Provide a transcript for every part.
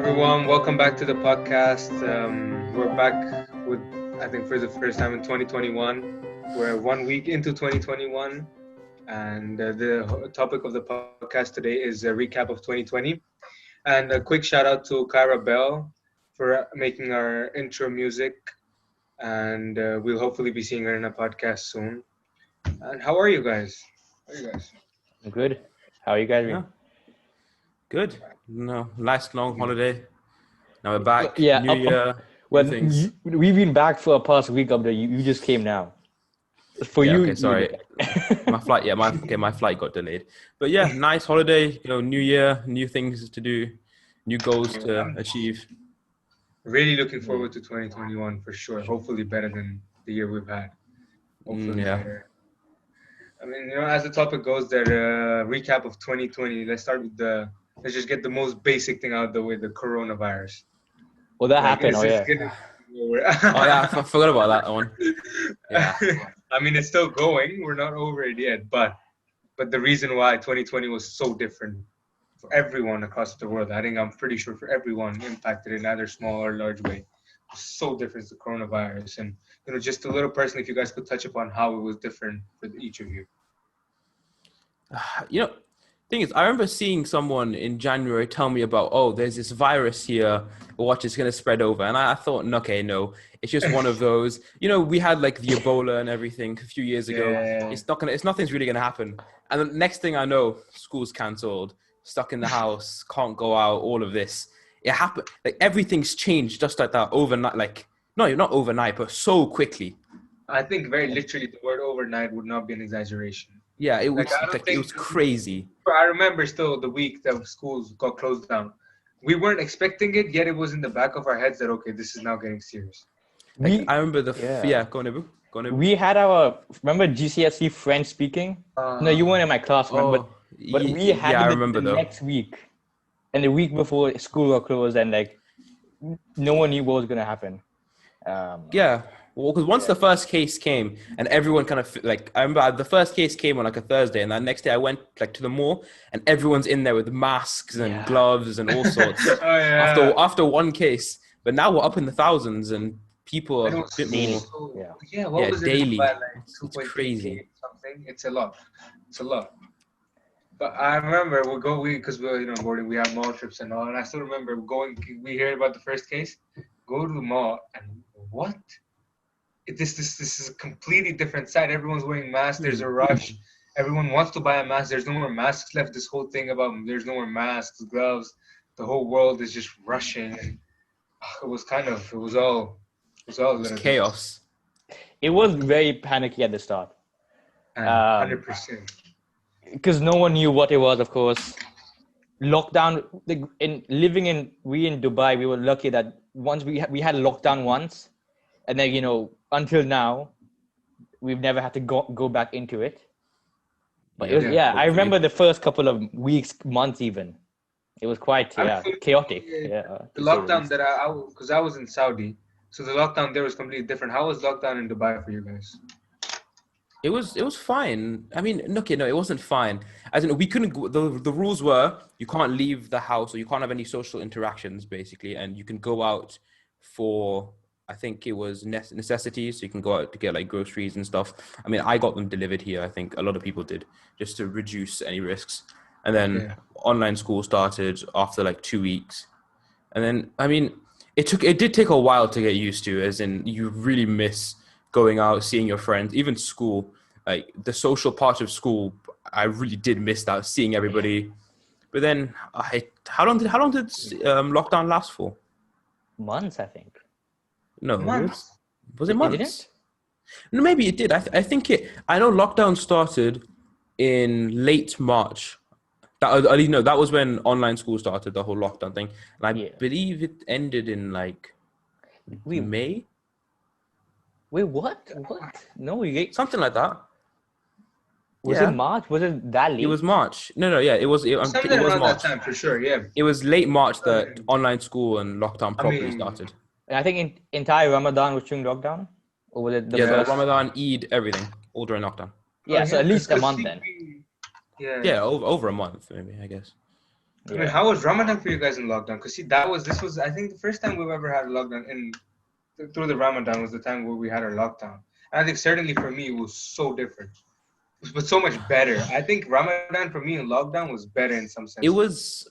everyone. Welcome back to the podcast. We're back with, I think, for the first time in 2021. We're 1 week into 2021, and the topic of the podcast today is a recap of 2020. And a quick shout out to Kyra Behl for making our intro music, and we'll hopefully be seeing her in a podcast soon. And how are you guys? I'm good. How are you guys? Yeah. Good. No, nice long holiday. Now we're back. Yeah, New year. Well, new things. we've been back for a past week up there. You just came now. For Yeah, you, okay, sorry. My flight. Yeah, my flight got delayed. But yeah, nice holiday. New year, new things to do, new goals to achieve. Really looking forward to 2021 for sure. Hopefully better than the year we've had. Hopefully better. I mean, as the topic goes, the recap of 2020. Let's just get the most basic thing out of the way: the coronavirus. Well, that happened. Oh yeah. I forgot about that one. Yeah. I mean, it's still going. We're not over it yet, but the reason why 2020 was so different for everyone across the world, I'm pretty sure for everyone impacted in either small or large way, was so different the coronavirus. And just a little personally, if you guys could touch upon how it was different for each of you. Thing is, I remember seeing someone in January tell me about, there's this virus here, watch, it's going to spread over. And I thought, okay, no, it's just one of those, we had like the Ebola and everything a few years ago. Yeah. Nothing's really going to happen. And the next thing I know, school's cancelled, stuck in the house, can't go out, all of this. It happened. Like everything's changed just like that overnight. Like, no, you're not overnight, but so quickly. I think very literally the word overnight would not be an exaggeration. Yeah, it was crazy. I remember still the week that schools got closed down. We weren't expecting it, yet it was in the back of our heads that, okay, this is now getting serious. I remember go on, Ibu. We had remember GCSE French speaking? No, you weren't in my class, but we had the next week. And the week before school got closed and no one knew what was going to happen. Well, because once the first case came and everyone kind of I remember the first case came on a Thursday, and that next day I went to the mall and everyone's in there with masks and gloves and all sorts. After one case, but now we're up in the thousands and people are a bit more. What was daily. It's crazy. Something. It's a lot. But I remember because we're boarding, we have mall trips and all, and I still remember we heard about the first case, go to the mall, and what? This is a completely different side. Everyone's wearing masks. There's a rush. Everyone wants to buy a mask. There's no more masks left. This whole thing about there's no more masks, gloves. The whole world is just rushing. And it was chaos. It was very panicky at the start. 100%. Because no one knew what it was, of course. Lockdown. In Dubai, we were lucky that once we had lockdown once, and then until now, we've never had to go back into it. But I remember the first couple of weeks, months even. It was quite chaotic. The lockdown because I was in Saudi, so the lockdown there was completely different. How was lockdown in Dubai for you guys? It was fine. I mean, it wasn't fine. As in, we couldn't go, the rules were you can't leave the house or you can't have any social interactions basically, and you can go out for, I think it was necessities. So you can go out to get groceries and stuff. I mean, I got them delivered here. I think a lot of people did, just to reduce any risks. And then online school started after 2 weeks. And then, I mean, it did take a while to get used to, as in you really miss going out, seeing your friends, even school, the social part of school. I really did miss that, seeing everybody. But then, how long did lockdown last for? Months, I think. No, months. Was it months? Didn't? No, maybe it did. I know lockdown started in late March. That was when online school started, the whole lockdown thing. And I believe it ended in May. Wait, what? No, something like that. Was it March? Was it that late? It was March. No, it was March. That time for sure. Yeah. It was late March that online school and lockdown properly started. And I think entire Ramadan was during lockdown, or was it the first? Ramadan, Eid, everything, all during lockdown. Yeah, so at least a month then. Yeah, over a month maybe, I guess. I mean, how was Ramadan for you guys in lockdown? Because see, this was I think the first time we've ever had a lockdown through the Ramadan was the time where we had our lockdown. And I think certainly for me it was so different, but so much better. I think Ramadan for me in lockdown was better in some sense. It was,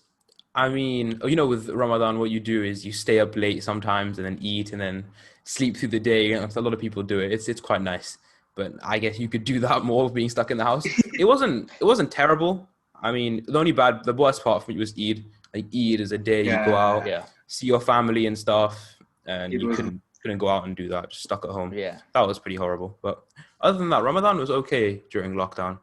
I mean, with Ramadan, what you do is you stay up late sometimes and then eat and then sleep through the day. A lot of people do it. It's quite nice. But I guess you could do that more being stuck in the house. It wasn't terrible. I mean, the worst part for me was Eid. Like Eid is a day you go out, see your family and stuff, and you couldn't go out and do that. Just stuck at home. Yeah, that was pretty horrible. But other than that, Ramadan was okay during lockdown.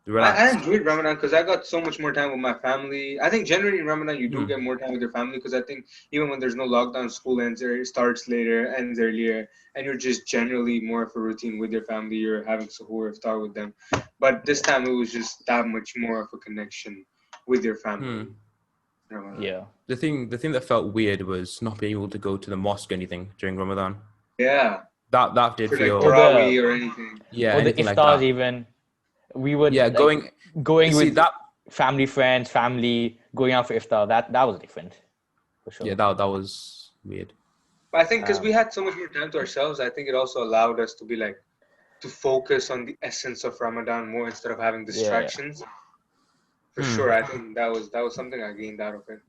I enjoyed Ramadan because I got so much more time with my family. I think generally in Ramadan you do get more time with your family because I think even when there's no lockdown, school starts later, ends earlier, and you're just generally more of a routine with your family. You're having suhoor, iftar with them. But this time it was just that much more of a connection with your family. Yeah. The thing that felt weird was not being able to go to the mosque or anything during Ramadan. Yeah. That did feel. Like Tarawih or anything. Yeah. Or the iftars like even. We would going with that family, friends, going out for iftar. That was different, for sure. Yeah, that was weird. But I think because we had so much more time to ourselves, I think it also allowed us to focus on the essence of Ramadan more instead of having distractions. Yeah. For sure, I think that was something I gained out of it.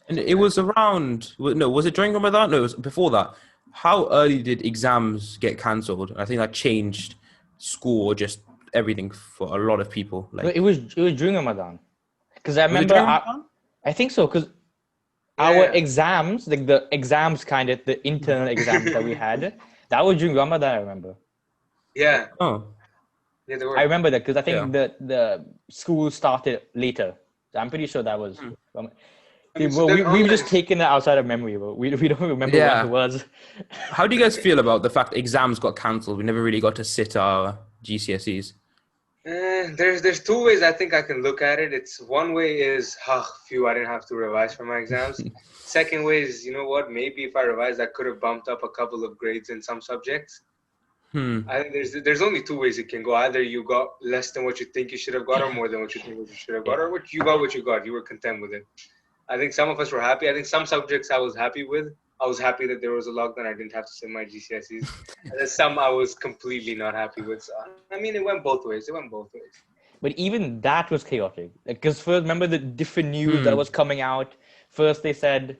And it was around. No, was it during Ramadan? No, it was before that. How early did exams get cancelled? I think that changed school or just everything for a lot of people. It was during Ramadan, because I remember I think so, because our exams, like the exams the internal exams that we had, that was during Ramadan, I remember. Yeah. Oh. Yeah, they were. I remember that because I think the school started later. So I'm pretty sure that was. We've just taken it outside of memory, but we don't remember when it was. How do you guys feel about the fact exams got cancelled? We never really got to sit our GCSEs. There's two ways I think I can look at it. It's one way is, I didn't have to revise for my exams. Second way is, you know what? Maybe if I revised, I could have bumped up a couple of grades in some subjects. I think there's only two ways it can go. Either you got less than what you think you should have got, or more than what you think you should have got, or what you got. You were content with it. I think some of us were happy. I think some subjects I was happy with. I was happy that there was a lockdown. I didn't have to sit my GCSEs. And then some I was completely not happy with. So, I mean, it went both ways. But even that was chaotic. Because first, remember the different news that was coming out? First, they said,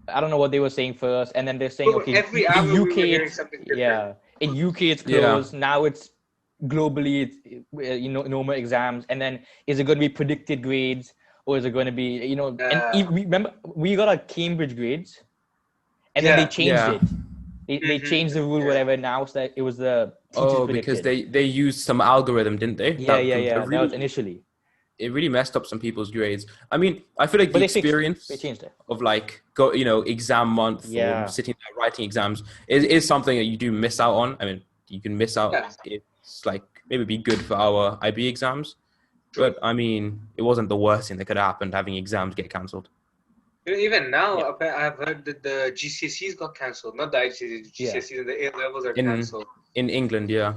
I don't know what they were saying first. And then they're saying, every hour in UK, we were something different. In UK, it's closed. Yeah. Now it's globally, it's, no more exams. And then is it going to be predicted grades? Or is it going to be, and remember, we got our Cambridge grades. And then they changed it. They changed the rule, whatever. Now so that it was the teachers because they used some algorithm, didn't they? That was initially. It really messed up some people's grades. I mean, I feel like the experience of exam month or sitting there writing exams is something that you do miss out on. I mean, you can miss out. Yeah. It's like maybe be good for our IB exams, but I mean, it wasn't the worst thing that could have happened having exams get cancelled. Even now, I've heard that the GCSEs got cancelled. Not the IGCSEs, the GCSEs and the A levels are cancelled. In England, yeah.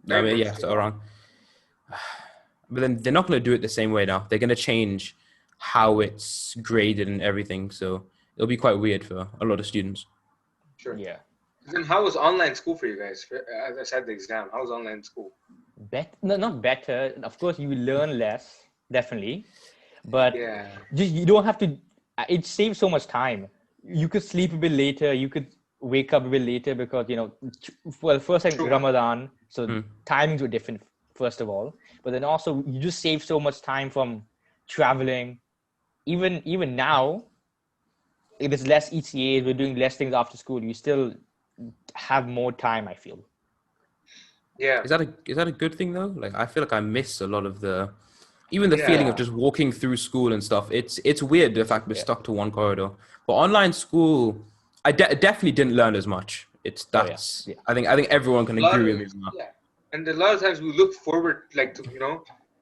I mean, so around. But then they're not going to do it the same way now. They're going to change how it's graded and everything. So it'll be quite weird for a lot of students. Sure. Yeah. Then how was online school for you guys? As I said, the exam. How was online school? Not better. Of course, you learn less, definitely. But you don't have to... It saves so much time. You could sleep a bit later. You could wake up a bit later because, first time Ramadan, so timings were different, first of all. But then also, you just save so much time from traveling. Even now, if it's less ECAs, we're doing less things after school, you still have more time, I feel. Yeah. Is that a good thing, though? Like, I feel like I miss a lot of the... Even the feeling of just walking through school and stuff, it's weird, the fact we're stuck to one corridor. But online school, I definitely didn't learn as much. I think everyone can agree with me on that. Yeah. And a lot of times we look forward,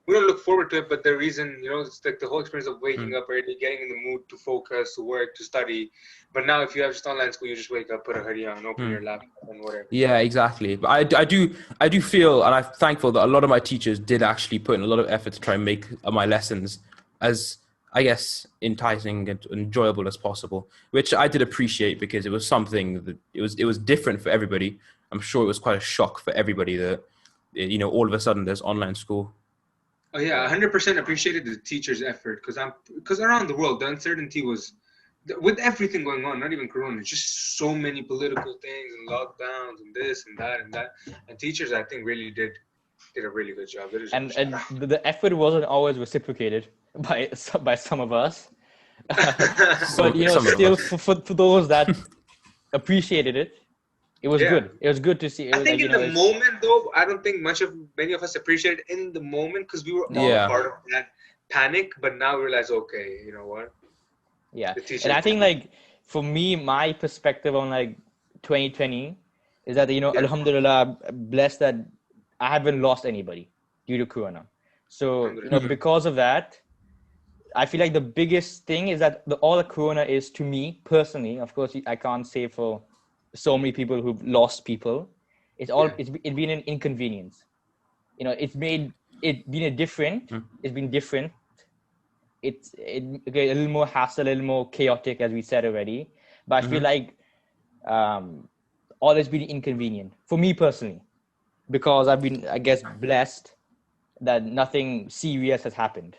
we don't look forward to it, but the reason, it's like the whole experience of waking up early, getting in the mood to focus, to work, to study. But now if you have just online school, you just wake up, put a hoodie on, open your laptop and whatever. Yeah, exactly. But I do feel, and I'm thankful that a lot of my teachers did actually put in a lot of effort to try and make my lessons as I guess, enticing and enjoyable as possible, which I did appreciate because it was something that it was different for everybody. I'm sure it was quite a shock for everybody that, you know, all of a sudden there's online school. Oh yeah, 100% appreciated the teachers' effort because around the world the uncertainty was with everything going on, not even Corona, just so many political things and lockdowns and this and that and that. And teachers, I think, really did a really good job. And the effort wasn't always reciprocated by some of us. But you know, still for those that appreciated it, it was good. It was good to see. It I was think like, in the moment, though, I don't think many of us appreciated in the moment because we were all part of that panic. But now we realize, okay, you know what? Yeah, and I think like for me, my perspective on like 2020 is that, you know, Alhamdulillah, I'm blessed that I haven't lost anybody due to Corona. So, you know, because of that, I feel like the biggest thing is that all the Corona is, to me personally, of course, I can't say for so many people who've lost people. It's been an inconvenience. You know, it's been different. It's been different. It's a little more hassle, a little more chaotic, as we said already. But I feel like all has been inconvenient for me personally, because I've been, I guess, blessed that nothing serious has happened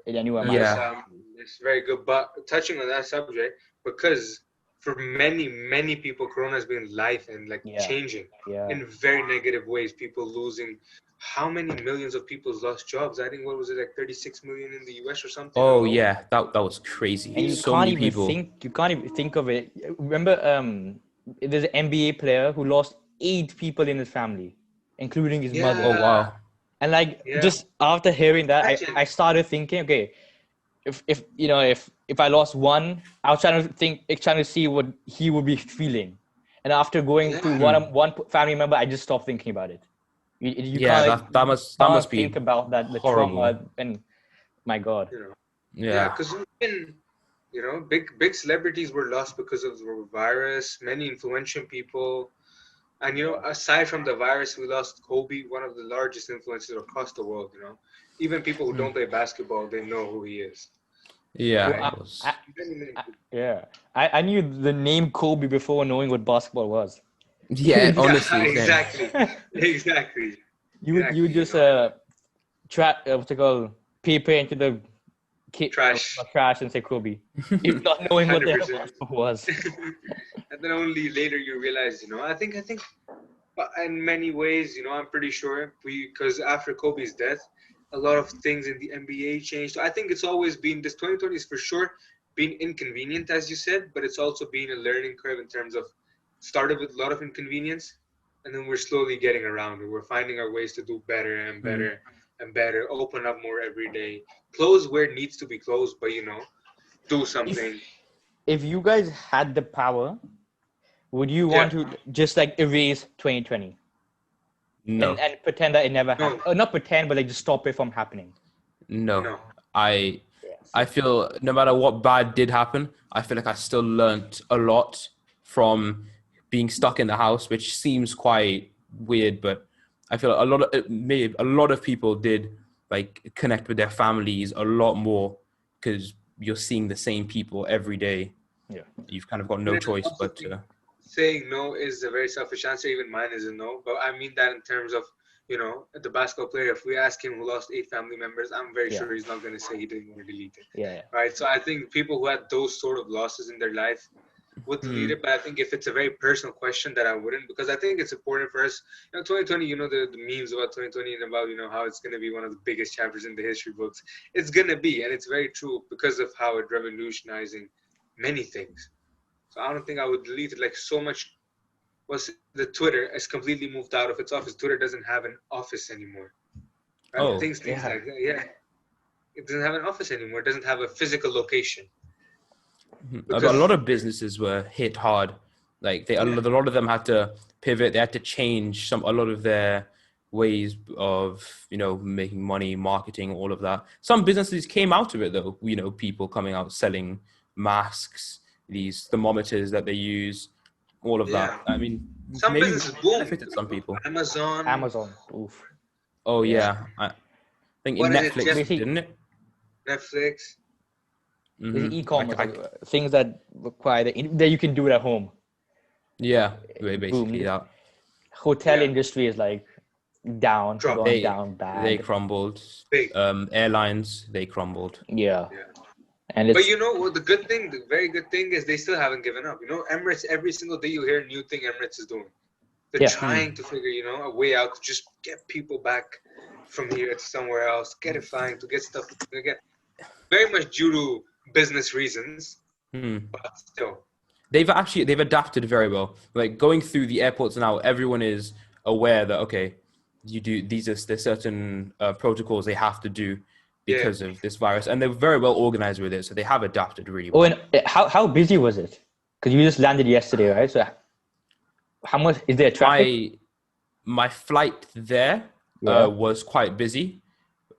in anyone. It's very good. But touching on that subject, because for many people, Corona has been life and like changing in very negative ways. People losing. How many millions of people lost jobs? I think, what was it, like 36 million in the US or something? Oh yeah, that was crazy. And you can't even think of it. Remember, there's an NBA player who lost 8 people in his family, including his mother. Oh wow. And like just after hearing that, I started thinking, okay, if I lost one, I was trying to see what he would be feeling. And after going through one family member, I just stopped thinking about it. You can't, that must be think about that, the horrible. trauma, and my God. Because even, you know, big celebrities were lost because of the virus. Many influential people, and you know, aside from the virus, we lost Kobe, one of the largest influencers across the world. You know, even people who don't play basketball, they know who he is. I knew the name Kobe before knowing what basketball was. Yeah, honestly. Exactly. You just what's it called? Paper into the trash and say Kobe, if not knowing what the hell was. And then only later you realize, you know, I think in many ways, you know, I'm pretty sure because after Kobe's death, a lot of things in the NBA changed. I think it's always been, this 2020 is for sure been inconvenient, as you said, but it's also been a learning curve in terms of started with a lot of inconvenience, and then we're slowly getting around it. We're finding our ways to do better and better and better, open up more every day, close where it needs to be closed, but, you know, do something. If you guys had the power, would you want to just like erase 2020? No. And pretend that it never happened? Or not pretend, but like just stop it from happening? No. I feel no matter what bad did happen, I feel like I still learned a lot from being stuck in the house, which seems quite weird, but I feel a lot of people did like connect with their families a lot more because you're seeing the same people every day. Yeah, you've kind of got no choice but to. Saying no is a very selfish answer. Even mine is a no, but I mean that in terms of, you know, the basketball player. If we ask him who lost 8 family members, I'm very sure he's not going to say he didn't want to delete it. Right. So I think people who had those sort of losses in their life would delete it, but I think if it's a very personal question, that I wouldn't, because I think it's important for us. You know, 2020, you know, the memes about 2020 and about, you know, how it's going to be one of the biggest chapters in the history books. It's going to be, and it's very true because of how it revolutionizing many things. So I don't think I would delete it. Like, so much was the Twitter has completely moved out of its office. Twitter doesn't have an office anymore. Right? Things like that. Yeah. It doesn't have an office anymore. It doesn't have a physical location. Because a lot of businesses were hit hard. Like a lot of them had to pivot. They had to change a lot of their ways of, you know, making money, marketing, all of that. Some businesses came out of it though. You know, people coming out selling masks, these thermometers that they use, all of that. I mean, some maybe businesses benefited some people. Amazon. Oof. Oh yeah. I think Netflix didn't it? Netflix. There's e-commerce, I, like, things that require that you can do it at home. yeah, basically Boomed. that. Hotel industry is like down, Drop. gone They down they bad. crumbled. Big. Airlines, they crumbled. Yeah, Yeah. and But it's you know what? The very good thing is they still haven't given up. You know, Emirates, every single day you hear a new thing Emirates is doing. They're Yeah. trying to figure, a way out to just get people back from here to somewhere else, get it flying, to get stuff again. Very much due to business reasons, but still. They've adapted very well. Like going through the airports now, everyone is aware that okay, there's certain protocols they have to do because of this virus, and they're very well organized with it. So they have adapted really well. and how busy was it? Because you just landed yesterday, right? So how much is there traffic? My flight there was quite busy,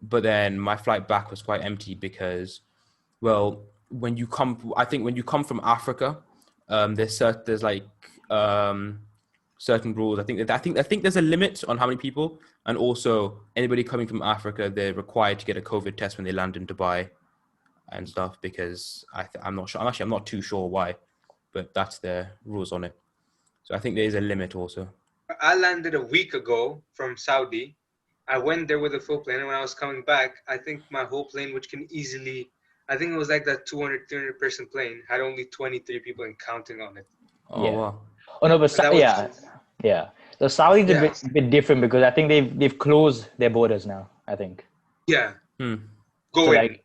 but then my flight back was quite empty because, well, when you come from Africa, there's like certain rules. I think there's a limit on how many people, and also anybody coming from Africa, they're required to get a COVID test when they land in Dubai and stuff. Because I'm not sure. I'm not too sure why, but that's their rules on it. So I think there is a limit also. I landed a week ago from Saudi. I went there with a full plane, and when I was coming back, I think my whole plane, which can easily, I think it was like that 200, 300 person plane, had only 23 people and counting on it. Oh wow. Oh no, but yeah. The Saudis are a bit different because I think they've closed their borders now. I think. Yeah. Hmm. Going.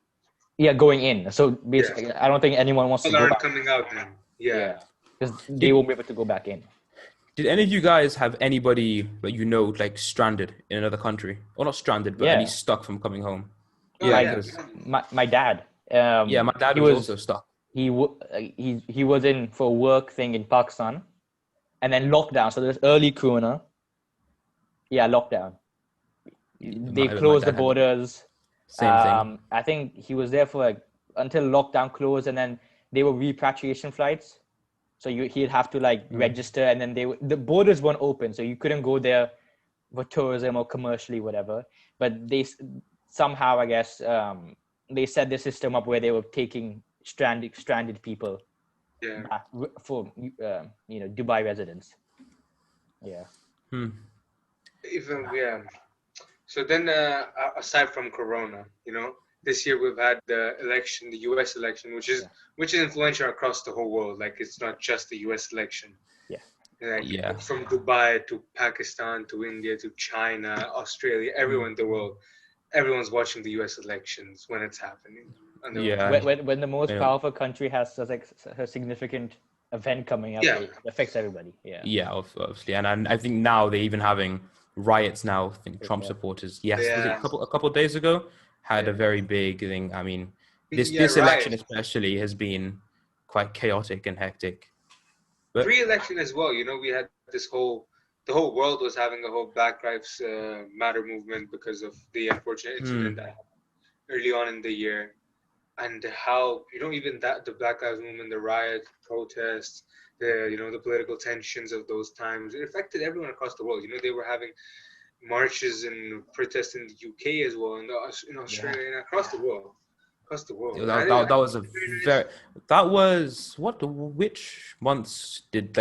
Going in. So basically, I don't think anyone wants to go back. Coming out then. Yeah. Because they won't be able to go back in. Did any of you guys have anybody that like stranded in another country, or not stranded, but any stuck from coming home? My dad. My dad was also stuck. He was in for a work thing in Pakistan, and then lockdown. So there's early corona. Yeah, lockdown. They closed the borders. Same thing. I think he was there for until lockdown closed, and then they were repatriation flights. So he'd have to register, and then the borders weren't open, so you couldn't go there for tourism or commercially, whatever. But they somehow, I guess, they set the system up where they were taking stranded people back for Dubai residents. Yeah. So then, aside from Corona, this year we've had the election, the U.S. election, which is influential across the whole world. Like, it's not just the U.S. election. From Dubai to Pakistan to India to China, Australia, everyone in the world, everyone's watching the U.S. elections when it's happening. When the most powerful country has a significant event coming up, it affects everybody. Yeah, obviously, and I think now they're even having riots now. I think Trump supporters. Yes, was it a couple of days ago? Had a very big thing. I mean, this election especially has been quite chaotic and hectic. But pre-election as well, we had the whole world was having a whole Black Lives Matter movement because of the unfortunate incident that happened early on in the year, and how even that the Black Lives movement, the riots, protests, the political tensions of those times, it affected everyone across the world. They were having marches and protests in the UK as well, and in Australia and across the world. Which months did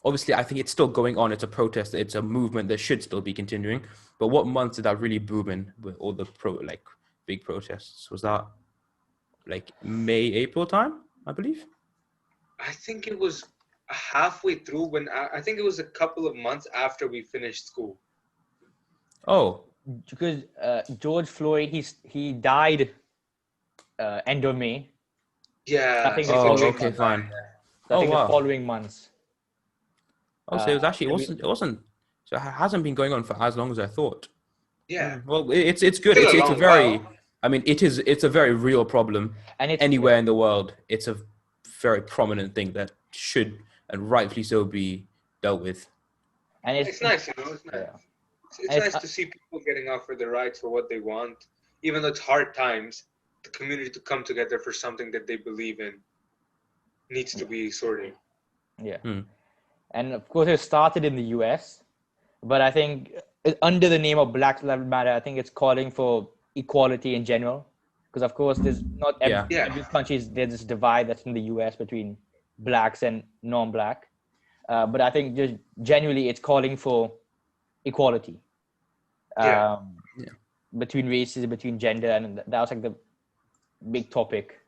obviously I think it's still going on. It's a protest. It's a movement that should still be continuing. But what months did that really boom in with all the big protests? Was that May, April time, I believe? I think it was halfway through when I think it was a couple of months after we finished school. Oh, because George Floyd, he died end of May. Yeah. I think okay, fine. I think the following months. Oh, so it was it wasn't. So it hasn't been going on for as long as I thought. Yeah. Well, it's good. It's a very. I mean, it's a very real problem. And anywhere in the world, it's a very prominent thing that should and rightfully so be dealt with. And it's nice, It's nice. It's nice to see people getting offered the rights for what they want, even though it's hard times. The community to come together for something that they believe in needs to be sorted. Yeah. And of course, it started in the US, but I think under the name of Black Lives Matter, I think it's calling for equality in general. because of course there's not Yeah. every country there's this divide that's in the US between blacks and non-black, but I think just genuinely it's calling for equality Yeah. between races, between gender, and that was like the big topic.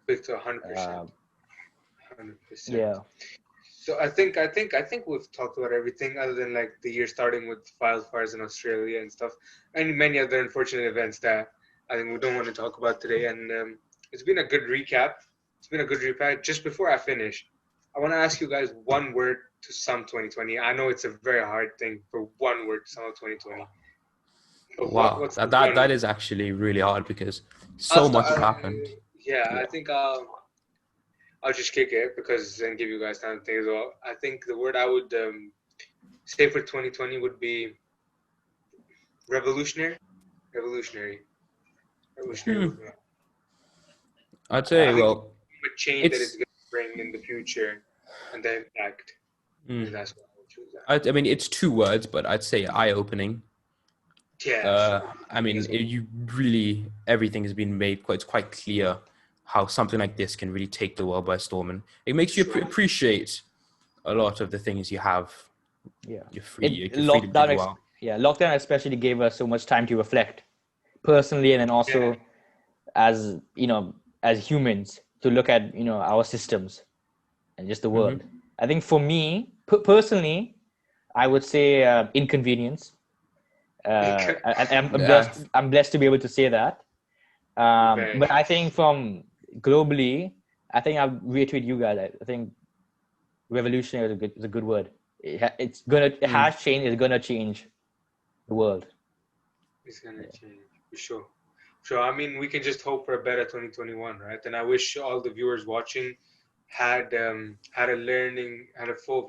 Big to 100%. 100%. Yeah. So I think we've talked about everything other than like the year starting with wildfires in Australia and stuff, and many other unfortunate events that I think we don't want to talk about today. And it's been a good recap. Just before I finish, I want to ask you guys one word to sum 2020. I know it's a very hard thing for one word to sum up 2020. But Wow, what's that is actually really hard because so much has happened. I think I'll just kick it and give you guys time to think as well. I think the word I would say for 2020 would be revolutionary. Revolutionary. I'd say, well, the change that it's going to bring in the future and the impact. That's what I would choose. I mean, it's 2 words, but I'd say eye-opening. Yeah. I mean, everything has been made quite clear how something like this can really take the world by storm, and it makes you appreciate a lot of the things you have. Yeah. You're free. Lockdown especially gave us so much time to reflect personally, and then also as as humans to look at our systems and just the world. I think for me personally, I would say inconvenience. I'm blessed to be able to say that. But I think from globally, I think I'll reiterate you guys. I think revolutionary is a good word. It has changed. It's gonna change the world. It's gonna change for sure. So I mean, we can just hope for a better 2021, right? And I wish all the viewers watching had a full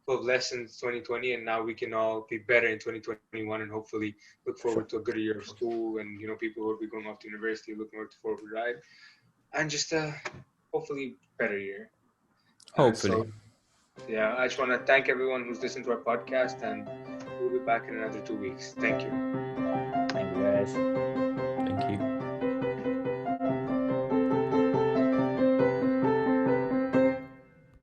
of lessons 2020, and now we can all be better in 2021 and hopefully look forward to a good year of school, and people who will be going off to university looking forward, right? And just hopefully better year. Hopefully. I just want to thank everyone who's listened to our podcast, and we'll be back in another 2 weeks. Thank you. Thank you guys. Thank you.